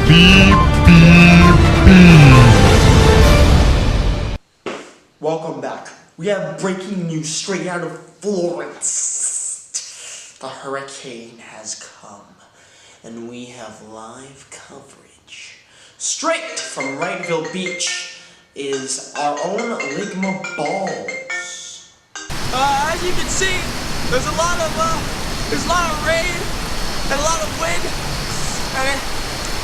beep, beep, beep. Welcome back. We have breaking news straight out of Florence. The hurricane has come, and we have live coverage. Straight from Wrightville Beach is our own Ligma Balls. As you can see, there's a lot of rain and a lot of wind, and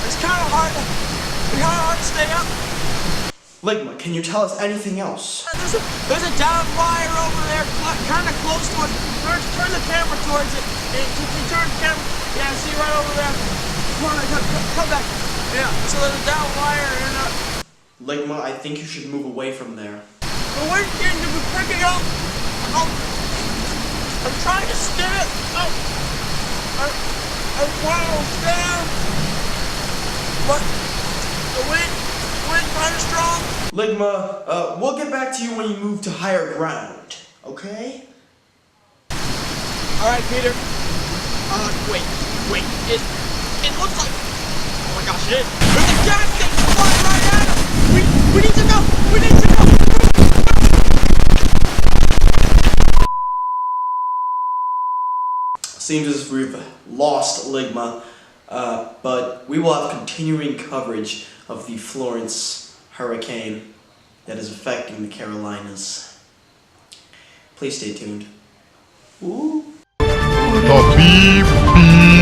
it's kind of hard to stay up. Ligma, can you tell us anything else? There's a down wire over there, kind of close to us. Turn the camera towards it. Can you turn the camera? Yeah, see right over there. Come back. Yeah, so there's a down wire and Ligma, I think you should move away from there. the wind seems to be picking up. I'm trying to stand. I'm trying to stand, but the wind's kind of strong. Ligma, we'll get back to you when you move to higher ground, okay? All right, Peter. Wait. It looks like. Oh my gosh, it is. There's a gas station flying right at us. We need to go. We need to go. Seems as if we've lost Ligma, but we will have continuing coverage of the Florence hurricane that is affecting the Carolinas. Please stay tuned. Ooh. The beep, beep.